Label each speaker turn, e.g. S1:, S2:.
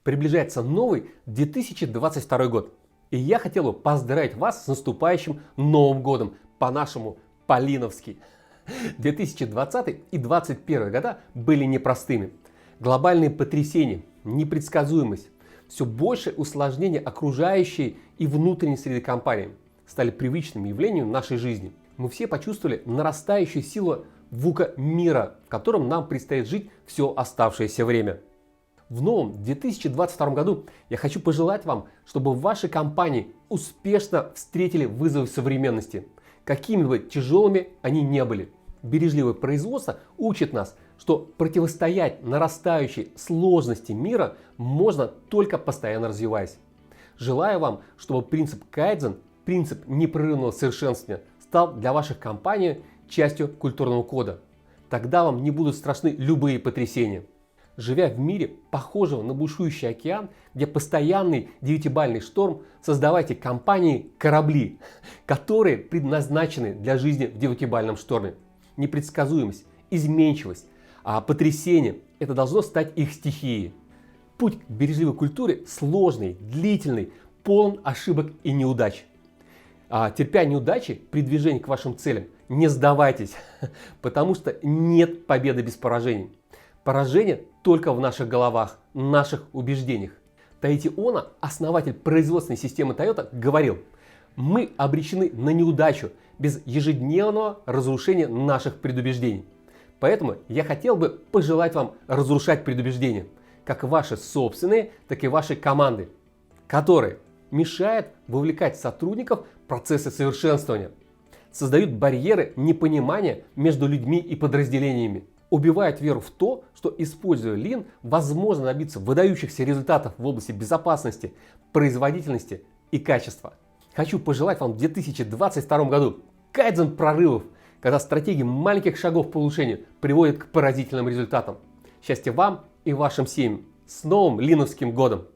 S1: Приближается новый 2022 год. И я хотел бы поздравить вас с наступающим Новым годом, по-нашему по-линовски. 2020 и 2021 года были непростыми. Глобальные потрясения, непредсказуемость, все больше усложнения окружающей и внутренней среды компании стали привычным явлением нашей жизни. Мы все почувствовали нарастающую силу VUCA мира, в котором нам предстоит жить все оставшееся время. В новом 2022 году я хочу пожелать вам, чтобы ваши компании успешно встретили вызовы современности, какими бы тяжелыми они не были. Бережливое производство учит нас, что противостоять нарастающей сложности мира можно только постоянно развиваясь. Желаю вам, чтобы принцип кайдзен, принцип непрерывного совершенствования, стал для ваших компаний частью культурного кода. Тогда вам не будут страшны любые потрясения. Живя в мире, похожего на бушующий океан, где постоянный 9-бальный шторм, создавайте компании-корабли, которые предназначены для жизни в 9-бальном шторме. Непредсказуемость, изменчивость, а потрясение – это должно стать их стихией. Путь к бережливой культуре сложный, длительный, полон ошибок и неудач. Терпя неудачи при движении к вашим целям, не сдавайтесь, потому что нет победы без поражений. Поражение только в наших головах, наших убеждениях. Таити Оно, основатель производственной системы Toyota, говорил: мы обречены на неудачу без ежедневного разрушения наших предубеждений. Поэтому я хотел бы пожелать вам разрушать предубеждения, как ваши собственные, так и вашей команды, которые мешают вовлекать сотрудников в процессы совершенствования, создают барьеры непонимания между людьми и подразделениями, убивает веру в то, что, используя Lean, возможно добиться выдающихся результатов в области безопасности, производительности и качества. Хочу пожелать вам в 2022 году кайдзен прорывов, когда стратегии маленьких шагов по улучшению приводят к поразительным результатам. Счастья вам и вашим семьям! С новым линовским годом!